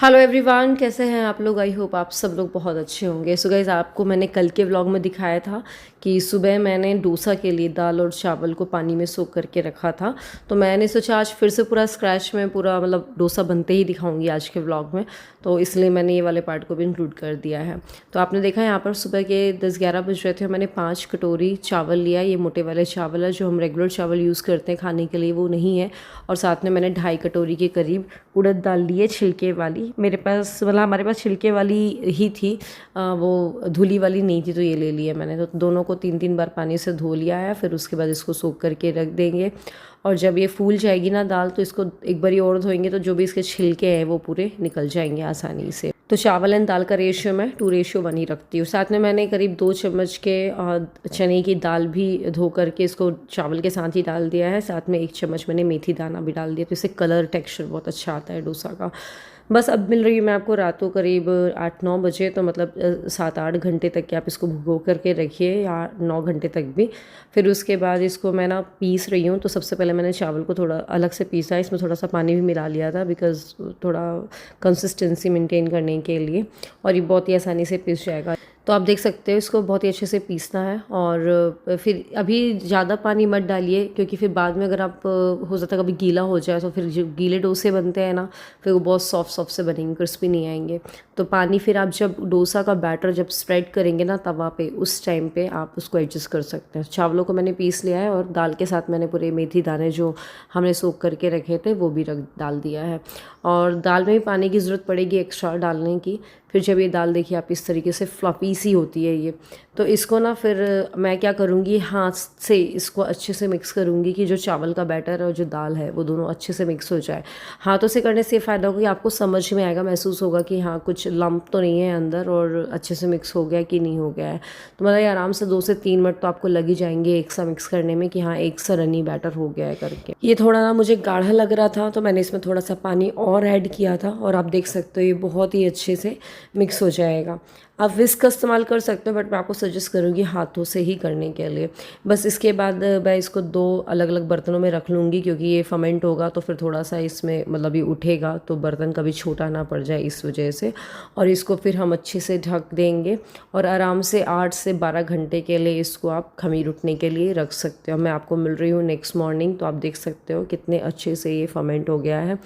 Hello everyone, कैसे हैं आप लोग। आई होप आप सब लोग बहुत अच्छे होंगे। सो गाइस, आपको मैंने कल के व्लॉग में दिखाया था कि सुबह मैंने डोसा के लिए दाल और चावल को पानी में सोख करके रखा था। तो मैंने सोचा आज फिर से पूरा स्क्रैच में पूरा मतलब डोसा बनते ही दिखाऊंगी आज के व्लॉग में, तो इसलिए मैंने ये वाले पार्ट को भी इंक्लूड कर दिया है। तो आपने देखा यहाँ पर सुबह के 10-11 बज रहे थे। मैंने 5 कटोरी चावल लिया। ये मोटे वाले चावल है, जो हम रेगुलर चावल यूज़ करते हैं खाने के लिए, वो नहीं है। और साथ में मैंने 2.5 कटोरी के करीब उड़द दाल ली है, छिलके वाली। मेरे पास मतलब हमारे पास छिलके वाली ही थी, वो धुली वाली नहीं थी, तो ये ले लिया मैंने। तो दोनों को 3-3 बार पानी से धो लिया है। फिर उसके बाद इसको सोख करके रख देंगे, और जब ये फूल जाएगी ना दाल, तो इसको एक बारी और धोएंगे तो जो भी इसके छिलके हैं वो पूरे निकल जाएंगे आसानी से। तो चावल एंड दाल का रेशियो मैं 2:1 ही रखती हूँ। साथ में मैंने करीब 2 चम्मच के चने की दाल भी धो करके इसको चावल के साथ ही डाल दिया है। साथ में 1 चम्मच मैंने मेथी दाना भी डाल दिया, तो इससे कलर टेक्सचर बहुत अच्छा आता है डोसा का। बस अब मिल रही हूँ मैं आपको रात को करीब 8-9 बजे, तो मतलब 7-8 घंटे तक के आप इसको भिगो करके रखिए, या 9 घंटे तक भी। फिर उसके बाद इसको मैं ना पीस रही हूँ। तो सबसे पहले मैंने चावल को थोड़ा अलग से पीसा है, इसमें थोड़ा सा पानी भी मिला लिया था, बिकॉज़ थोड़ा कंसिस्टेंसी मेंटेन करने के लिए, और ये बहुत ही आसानी से पिस जाएगा। तो आप देख सकते हो इसको बहुत ही अच्छे से पीसना है। और फिर अभी ज़्यादा पानी मत डालिए, क्योंकि फिर बाद में अगर आप हो सकता है कभी गीला हो जाए, तो फिर जो गीले डोसे बनते हैं ना, फिर वो बहुत सॉफ्ट सॉफ्ट से बनेंगे, क्रिस्पी नहीं आएंगे। तो पानी फिर आप जब डोसा का बैटर जब स्प्रेड करेंगे ना तवा पे, उस टाइम पे आप उसको एडजस्ट कर सकते हैं। चावलों को मैंने पीस लिया है, और दाल के साथ मैंने पूरे मेथी दाने जो हमने सोख करके रखे थे वो भी डाल दिया है। और दाल में भी पानी की ज़रूरत पड़ेगी एक्स्ट्रा डालने की। फिर जब ये दाल देखिए आप इस तरीके से फ्लफी सी होती है ये, तो इसको ना फिर मैं क्या करूँगी, हाथ से इसको अच्छे से मिक्स करूँगी कि जो चावल का बैटर है और जो दाल है वो दोनों अच्छे से मिक्स हो जाए। हाथों से करने से ये फ़ायदा होगा कि आपको समझ में आएगा, महसूस होगा कि हाँ कुछ लम्प तो नहीं है अंदर, और अच्छे से मिक्स हो गया कि नहीं हो गया है। तो मतलब ये आराम से 2 से 3 मिनट तो आपको लग ही जाएंगे एक सा मिक्स करने में, कि हाँ एक सा रनी बैटर हो गया है करके। ये थोड़ा ना मुझे गाढ़ा लग रहा था, तो मैंने इसमें थोड़ा सा पानी और ऐड किया था, और आप देख सकते हो ये बहुत ही अच्छे से मिक्स हो जाएगा। आप विस्क का इस्तेमाल कर सकते हो, बट मैं आपको सजेस्ट करूँगी हाथों से ही करने के लिए। बस इसके बाद मैं इसको 2 अलग अलग बर्तनों में रख लूँगी, क्योंकि ये फर्मेंट होगा तो फिर थोड़ा सा इसमें मतलब ये उठेगा, तो बर्तन कभी छोटा ना पड़ जाए इस वजह से। और इसको फिर हम अच्छे से ढक देंगे, और आराम से 8 से 12 घंटे के लिए इसको आप खमीर उठने के लिए रख सकते हो। मैं आपको मिल रही हूँ नेक्स्ट मॉर्निंग, तो आप देख सकते हो कितने अच्छे से ये फर्मेंट हो गया है।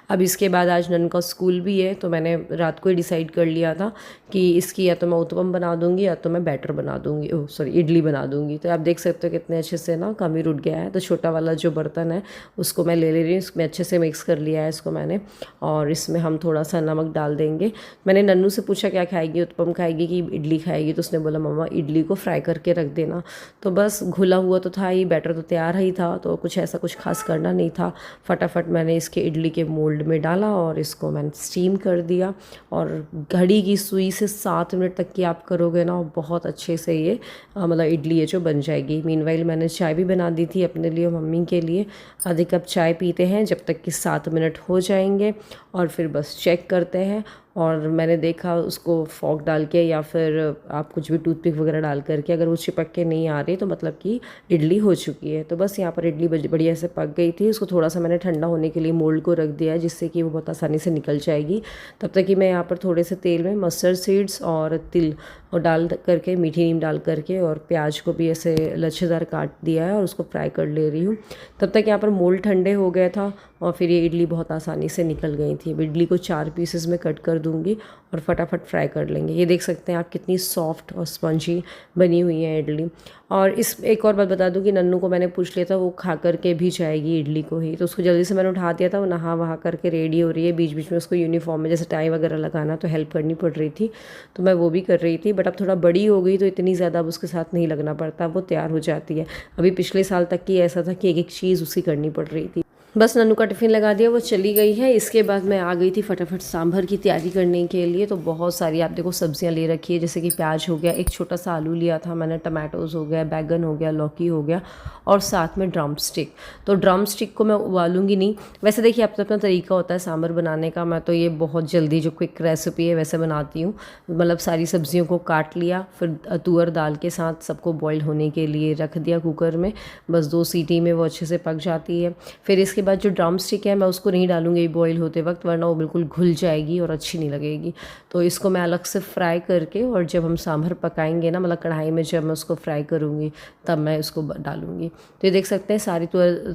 अब इसके बाद आज नन का स्कूल भी है, तो मैंने रात को ही डिसाइड कर लिया था कि इसकी या तो मैं उत्पम बना दूंगी, या तो मैं बैटर बना दूंगी, ओह सॉरी इडली बना दूंगी। तो आप देख सकते हो कितने अच्छे से ना खमीर उठ गया है। तो छोटा वाला जो बर्तन है उसको मैं ले रही हूँ, इसमें अच्छे से मिक्स कर लिया है इसको मैंने, और इसमें हम थोड़ा सा नमक डाल देंगे। मैंने नन्नू से पूछा क्या खाएगी, उत्पम खाएगी कि इडली खाएगी, तो उसने बोला मम्मा इडली को फ्राई करके रख देना। तो बस घुला हुआ तो था ही, बैटर तो तैयार ही था, तो कुछ ऐसा कुछ खास करना नहीं था। फटाफट मैंने इसके इडली के मोल्ड में डाला, और इसको मैंने स्टीम कर दिया। और घड़ी की सुई से 7 मिनट तक की आप करोगे ना, बहुत अच्छे से ये मतलब इडली है जो बन जाएगी। मीनवाइल मैंने चाय भी बना दी थी अपने लिए और मम्मी के लिए। आधे कप चाय पीते हैं जब तक कि 7 मिनट हो जाएंगे, और फिर बस चेक करते हैं। और मैंने देखा उसको फॉक डाल के, या फिर आप कुछ भी टूथपिक वगैरह डाल करके, अगर वो चिपक के नहीं आ रही तो मतलब कि इडली हो चुकी है। तो बस यहाँ पर इडली बढ़िया से पक गई थी। उसको थोड़ा सा मैंने ठंडा होने के लिए मोल्ड को रख दिया है, जिससे कि वो बहुत आसानी से निकल जाएगी। तब तक कि मैं यहाँ पर थोड़े से तेल में मस्टर्ड सीड्स और तिल और डाल करके, मीठी नीम डाल करके, और प्याज को भी ऐसे लच्छेदार काट दिया है और उसको फ्राई कर ले रही हूँ। तब तक यहाँ पर मोल्ड ठंडे हो गया था, और फिर ये इडली बहुत आसानी से निकल गई थी। अब इडली को 4 पीसेस में कट कर दूंगी और फटाफट फ्राई कर लेंगे। ये देख सकते हैं आप कितनी सॉफ्ट और स्पंजी बनी हुई है इडली। और इस एक और बात बता दूं कि नन्नू को मैंने पूछ लिया था, वो खा करके भी जाएगी इडली को ही, तो उसको जल्दी से मैंने उठा दिया था। वो नहा वहा करके रेडी हो रही है। बीच बीच में उसको यूनिफॉर्म में जैसे टाई वगैरह लगाना, तो हेल्प करनी पड़ रही थी, तो मैं वो भी कर रही थी। बट अब थोड़ा बड़ी हो गई तो इतनी ज़्यादा अब उसके साथ नहीं लगना पड़ता, वो तैयार हो जाती है। अभी पिछले साल तक की ऐसा था कि एक एक चीज़ उसी करनी पड़ रही थी। बस नन्नू का टिफ़िन लगा दिया, वो चली गई है। इसके बाद मैं आ गई थी फटाफट सांभर की तैयारी करने के लिए। तो बहुत सारी आप देखो सब्जियां ले रखी है, जैसे कि प्याज हो गया, एक छोटा सा आलू लिया था मैंने, टमाटोज़ हो गया, बैगन हो गया, लौकी हो गया, और साथ में ड्रम स्टिक। तो ड्रम स्टिक को मैं उबालूंगी नहीं। वैसे देखिए अपना अपना तरीका होता है सांभर बनाने का। मैं तो ये बहुत जल्दी जो क्विक रेसिपी है वैसे बनाती हूँ। मतलब सारी सब्जियों को काट लिया, फिर तुअर दाल के साथ सबको बॉईल होने के लिए रख दिया कुकर में। बस 2 सीटी में वो अच्छे से पक जाती है। फिर इसके बाद जो ड्रम स्टिक है मैं उसको नहीं डालूँगी बॉईल होते वक्त, वरना वो बिल्कुल घुल जाएगी और अच्छी नहीं लगेगी। तो इसको मैं अलग से फ्राई करके, और जब हम सांभर पकाएंगे ना, मतलब कढ़ाई में जब मैं उसको फ्राई करूँगी तब मैं इसको डालूँगी। तो ये देख सकते हैं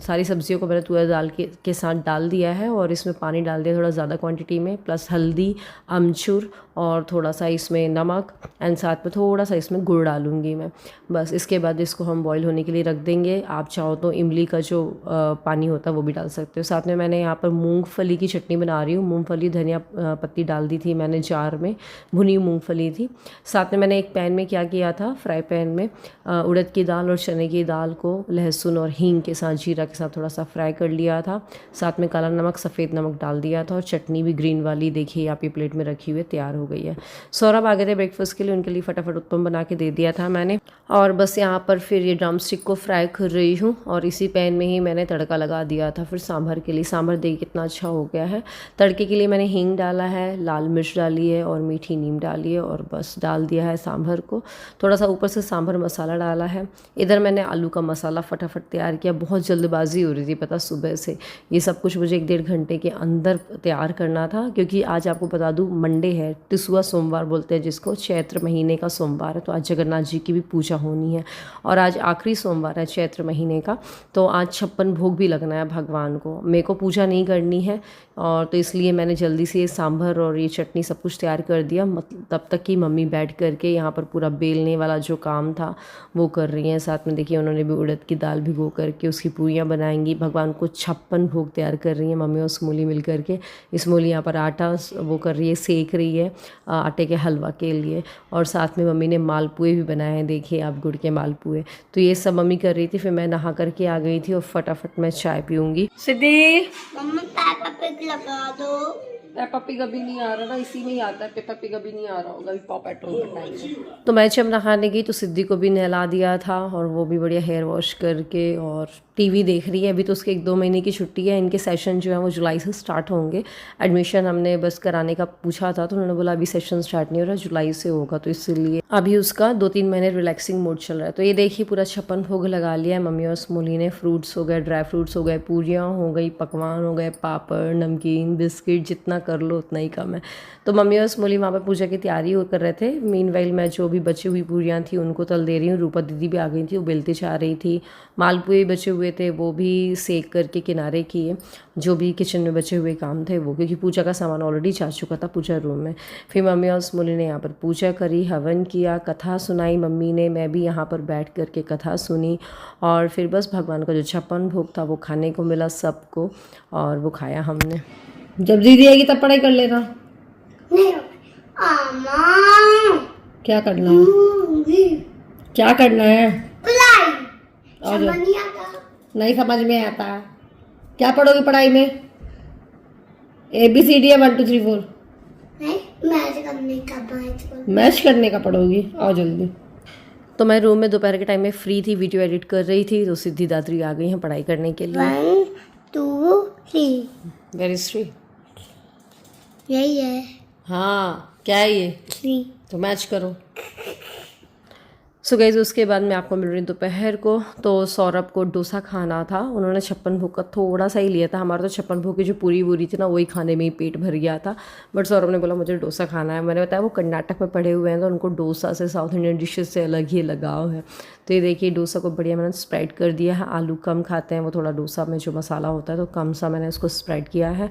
सारी सब्जियों को मैंने तुअर दाल के साथ डाल दिया है, और इसमें पानी डाल दिया थोड़ा ज़्यादा क्वांटिटी में, प्लस हल्दी, अमचूर और थोड़ा सा इसमें नमक, एंड साथ में थोड़ा सा इसमें गुड़ डालूँगी मैं। बस इसके बाद इसको हम बॉईल होने के लिए रख देंगे। आप चाहो तो इमली का जो पानी होता है वो भी डाल सकते हो। साथ में मैंने यहाँ पर मूंगफली की चटनी बना रही हूँ। मूंगफली धनिया पत्ती डाल दी थी मैंने जार में, भुनी मूंगफली थी। साथ में मैंने एक पैन में क्या किया था, फ्राई पैन में उड़द की दाल और चने की दाल को लहसुन और हींग के साथ, जीरा के साथ थोड़ा सा फ्राई कर लिया था। साथ में काला नमक, सफ़ेद नमक डाल दिया था, और चटनी भी ग्रीन वाली देखिए आप ये प्लेट में रखी हुई है, तैयार हो गई है। सौरभ आ गए थे ब्रेकफास्ट के लिए, उनके लिए फटाफट उत्पम बना के दे दिया था मैंने। और बस यहाँ पर फिर ये ड्रम स्टिक को फ्राई कर रही हूँ, और इसी पैन में ही मैंने तड़का लगा दिया था फिर सांभर के लिए। सांभर देखिए कितना अच्छा हो गया है। तड़के के लिए मैंने हींग डाला है, लाल मिर्च डाली है और मीठी नीम डाली है, और बस डाल दिया है सांभर को। थोड़ा सा ऊपर से सांभर मसाला डाला है। इधर मैंने आलू का मसाला फटाफट तैयार किया। बहुत जल्दबाजी हो रही थी पता, सुबह से ये सब कुछ मुझे 1-1.5 घंटे के अंदर तैयार करना था, क्योंकि आज आपको बता दूँ मंडे है, टिसुआ सोमवार बोलते हैं जिसको, चैत्र महीने का सोमवार है। तो आज जगन्नाथ जी की भी पूजा होनी है, और आज आखिरी सोमवार है चैत्र महीने का। तो आज 56 भोग भी लगना है भगवान को। मेरे को पूजा नहीं करनी है, और तो इसलिए मैंने जल्दी से ये सांभर और ये चटनी सब कुछ तैयार कर दिया। तब तक कि मम्मी बैठ करके यहाँ पर पूरा बेलने वाला जो काम था वो कर रही हैं। साथ में देखिए उन्होंने भी उड़द की दाल भिगो करके उसकी पूरियाँ बनाएंगी। भगवान को 56 भोग तैयार कर रही हैं मम्मी और स्मूली मिल करके। स्मूली यहाँ पर आटा वो कर रही है, सेक रही है आटे के हलवा के लिए, और साथ में मम्मी ने मालपुए भी बनाए हैं, देखिए आप गुड़ के मालपुए। तो ये सब मम्मी कर रही थी, फिर मैं नहा करके आ गई थी, और फटाफट मैं चाय पीऊँगी। सिद्धि मम्मी पेपा पिग लगा दो। पेपा पिग अभी नहीं आ रहा ना, इसी में ही आता है। पेपा पिग अभी नहीं आ रहा होगा, अभी पॉ पेट्रोल का टाइम है। तो मैं जब नहाने गई तो सिद्धि को भी नहला दिया था, और वो भी बढ़िया हेयर वॉश करके और टीवी देख रही है। अभी तो उसके 1-2 महीने की छुट्टी है। इनके सेशन जो है वो जुलाई से स्टार्ट होंगे। एडमिशन हमने बस कराने का पूछा था, तो उन्होंने बोला अभी सेशन स्टार्ट नहीं हो रहा, जुलाई से होगा, तो इसलिए अभी उसका 2-3 महीने रिलैक्सिंग मोड चल रहा है। तो ये देखिए पूरा 56 भोग लगा लिया है मम्मी और स्मूली ने। फ्रूट्स हो गए, ड्राई फ्रूट्स हो गए, पूरियाँ हो गई, पकवान हो गए, पापड़, नमकीन, बिस्किट, जितना कर लो उतना ही कम है। तो मम्मी और स्मूली वहाँ पर पूजा की तैयारी कर रहे थे। मीनवाइल मैं जो भी बची हुई पूरियाँ थी उनको तल दे रही हूँ। रूपा दीदी भी आ गई थी, वो बेलती चाह रही थी। मालपुए बचे हुए थे वो भी सेक करके किनारे किए। जो भी किचन में बचे हुए काम थे वो, क्योंकि पूजा का सामान ऑलरेडी जा चुका था पूजा रूम में। फिर मम्मी और स्मूली ने यहाँ पर पूजा करी, हवन किया, कथा सुनाई मम्मी ने। मैं भी यहाँ पर बैठ करके कथा सुनी, और फिर बस भगवान का जो 56 भोग था वो खाने को मिला सबको, और वो खाया हमने। जब दीदी आएगी तब पढ़ाई कर लेना। नहीं आमा, क्या करना है? क्या करना है? पढ़ाई आ जाओ। नहीं आता। नहीं समझ में आता। क्या पढ़ोगी पढ़ाई में? ABCD है 1 2 3 4। नहीं, मैच करने का पढ़ोगी? आओ जल्दी। तो मैं रूम में दोपहर के टाइम में फ्री थी, वीडियो एडिट कर रही थी, तो सिद्धि दादरी आ गई हैं पढ़ाई करने के लिए। 1 2 3 वेयर इज 3? यही है। हाँ क्या है ये? 3। तो मैच करो। सो गाइस उसके बाद मैं आपको मिल रही दोपहर को। तो सौरभ को डोसा खाना था, उन्होंने 56 भोग का थोड़ा सा ही लिया था। हमारा तो 56 भोग की जो पूरी थी ना वही खाने में ही पेट भर गया था, बट सौरभ ने बोला मुझे डोसा खाना है। मैंने बताया वो कर्नाटक में पढ़े हुए हैं, तो उनको डोसा से साउथ इंडियन डिशेज से अलग ही लगाव है। तो ये देखिए डोसा को बढ़िया मैंने स्प्रेड कर दिया है। आलू कम खाते हैं वो, थोड़ा डोसा में जो मसाला होता है तो कम सा मैंने उसको स्प्रेड किया है,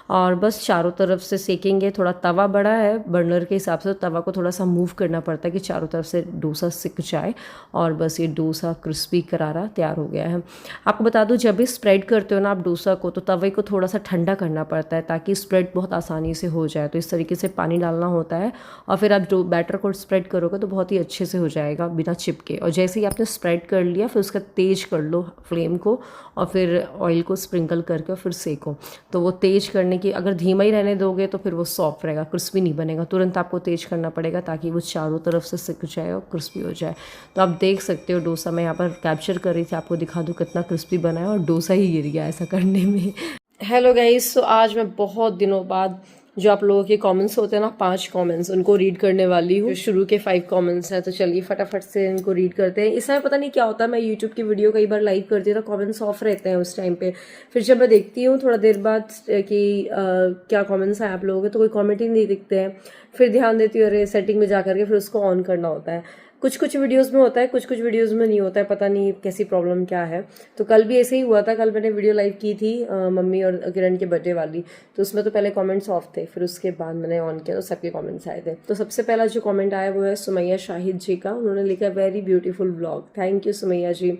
और बस चारों तरफ से सेकेंगे। थोड़ा तवा बड़ा है बर्नर के हिसाब से, तो तवा को थोड़ा सा मूव करना पड़ता है कि चारों तरफ से डोसा सिक जाए, और बस ये डोसा क्रिस्पी करारा तैयार हो गया है। आपको बता दूं जब भी स्प्रेड करते हो ना आप डोसा को, तो तवे को थोड़ा सा ठंडा करना पड़ता है ताकि स्प्रेड बहुत आसानी से हो जाए। तो इस तरीके से पानी डालना होता है, और फिर आप जो बैटर को स्प्रेड करोगे तो बहुत ही अच्छे से हो जाएगा बिना चिपके। और जैसे ही आपने स्प्रेड कर लिया फिर उसका तेज कर लो फ्लेम को, और फिर ऑयल को स्प्रिंकल करके और फिर सेको। तो वो तेज करने की, अगर धीमा ही रहने दोगे तो फिर वो सॉफ्ट रहेगा, क्रिस्पी नहीं बनेगा। तुरंत आपको तेज करना पड़ेगा ताकि वो चारों तरफ से सिक जाए और क्रिस्पी हो जाए। तो आप देख सकते हो डोसा मैं यहाँ पर कैप्चर कर रही थी, आपको दिखा दूँ कितना क्रिस्पी बना है, और डोसा ही गिर गया ऐसा करने में। हेलो गाइस, तो आज मैं बहुत दिनों बाद जो आप लोगों के कमेंट्स होते हैं ना, 5 कमेंट्स, उनको रीड करने वाली हूँ। शुरू के 5 कमेंट्स हैं, तो चलिए फटाफट से इनको रीड करते हैं। इस समय पता नहीं क्या होता है, मैं यूट्यूब की वीडियो कई बार लाइव करती हूँ तो कमेंट्स ऑफ रहते हैं उस टाइम पे। फिर जब मैं देखती हूँ थोड़ा देर बाद कि क्या कमेंट्स आए आप लोगों के, तो कोई कमेंट ही नहीं दिखते हैं। फिर ध्यान देती हूँ, अरे सेटिंग में जा करके फिर उसको ऑन करना होता है। कुछ कुछ वीडियोस में होता है, कुछ कुछ वीडियोस में नहीं होता है, पता नहीं कैसी प्रॉब्लम क्या है। तो कल भी ऐसे ही हुआ था। कल मैंने वीडियो लाइव की थी मम्मी और किरण के बर्थडे वाली, तो उसमें तो पहले कमेंट्स ऑफ थे, फिर उसके बाद मैंने ऑन किया तो सबके कमेंट्स आए थे। तो सबसे पहला जो कमेंट आया वो है सुमैया शाहिद जी का। उन्होंने लिखा very beautiful vlog, thank you Sumaiya ji.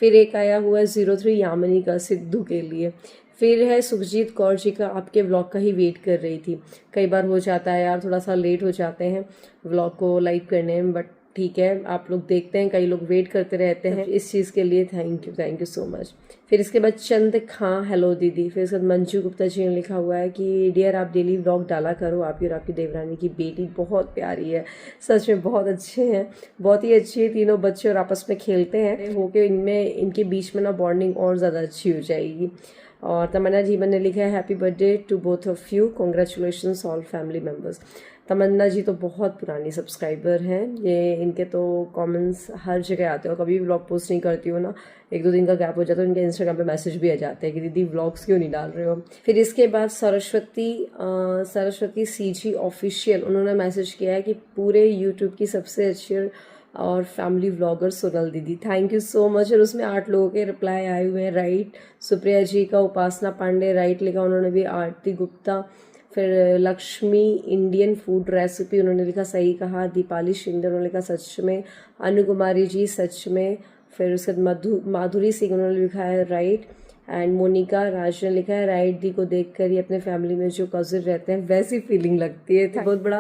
फिर एक आया हुआ है 03 यामिनी का, सिद्धू के लिए। फिर है सुखजीत कौर जी का, आपके व्लॉग का ही वेट कर रही थी। कई बार हो जाता है यार, थोड़ा सा लेट हो जाते हैं व्लॉग को लाइव करने में, बट ठीक है, आप लोग देखते हैं, कई लोग वेट करते रहते हैं, इस चीज़ के लिए थैंक यू सो मच। फिर इसके बाद चंद खां, हेलो दीदी। फिर इसके बाद मंजू गुप्ता जी ने लिखा हुआ है कि डियर आप डेली व्लॉग डाला करो, आपकी और आपकी देवरानी की बेटी बहुत प्यारी है, सच में बहुत अच्छे हैं, बहुत ही अच्छी है, तीनों बच्चे और आपस में खेलते हैं, होके इनमें इनके बीच में ना बॉन्डिंग और ज़्यादा अच्छी हो जाएगी। और तमन्ना जीवन ने लिखा है happy birthday to both of you, congratulations all family members. Tamanna ji तो बहुत पुरानी सब्सक्राइबर हैं, ये इनके तो कमेंट्स हर जगह आते हैं, और कभी व्लॉग पोस्ट नहीं करती हो ना, 1-2 दिन का गैप हो जाता है, इनके इंस्टाग्राम पे मैसेज भी आ जाते हैं कि दीदी व्लॉग्स क्यों नहीं डाल रहे हो। फिर इसके बाद सरस्वती CG ऑफिशियल, उन्होंने मैसेज किया है कि पूरे यूट्यूब की सबसे अच्छी और फैमिली व्लॉगर सोनल दीदी, थैंक यू सो मच। और उसमें 8 लोगों के रिप्लाई आए हुए हैं, राइट। सुप्रिया जी का, उपासना पांडे राइट लिखा उन्होंने भी, आरती गुप्ता, फिर लक्ष्मी इंडियन फूड रेसिपी उन्होंने लिखा सही कहा, दीपाली शिंदे उन्होंने लिखा सच में, अनुकुमारी जी सच में, फिर उसके बाद माधुरी सिंह उन्होंने लिखा है राइट, एंड मोनिका राज ने लिखा है राइट दी को देखकर ही अपने फैमिली में जो कजिन रहते हैं वैसी फीलिंग लगती है। बहुत बड़ा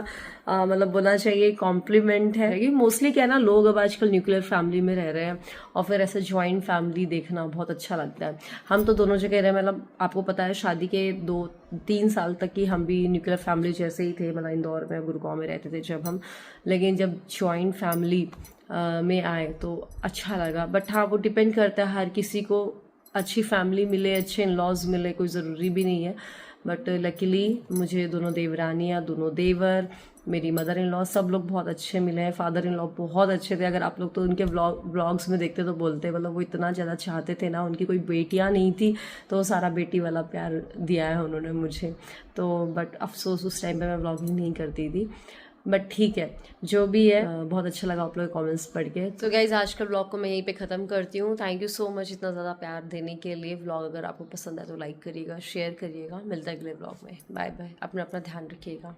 मतलब बोलना चाहिए कॉम्प्लीमेंट है कि मोस्टली क्या है ना, लोग अब आजकल न्यूक्लियर फैमिली में रह रहे हैं, और फिर ऐसे जॉइंट फैमिली देखना बहुत अच्छा लगता है। हम तो दोनों जगह रहे, मतलब आपको पता है शादी के 2-3 साल तक ही हम भी न्यूक्लियर फैमिली जैसे ही थे, मतलब इंदौर में गुड़गांव में रहते थे जब हम, लेकिन जब जॉइंट फैमिली में आए तो अच्छा लगा। बट हाँ, वो डिपेंड करता है, हर किसी को अच्छी फैमिली मिले, अच्छे इन लॉज मिले, कोई ज़रूरी भी नहीं है। बट लकीली मुझे दोनों देवरानियाँ, दोनों देवर, मेरी मदर इन लॉ, सब लोग बहुत अच्छे मिले हैं। फादर इन लॉ बहुत अच्छे थे, अगर आप लोग तो उनके व्लॉग्स में देखते तो बोलते, मतलब वो इतना ज़्यादा चाहते थे ना, उनकी कोई बेटियाँ नहीं थी तो सारा बेटी वाला प्यार दिया है उन्होंने मुझे। तो बट अफसोस उस टाइम पे मैं व्लॉगिंग नहीं करती थी, बट ठीक है जो भी है। बहुत अच्छा लगा आप लोग कमेंट्स पढ़ के। तो गाइज आज का व्लॉग को मैं यहीं पे ख़त्म करती हूँ। थैंक यू सो मच इतना ज़्यादा प्यार देने के लिए। व्लॉग अगर आपको पसंद आए तो लाइक करिएगा, शेयर करिएगा। मिलता है अगले व्लॉग में। बाय बाय, अपना ध्यान रखिएगा।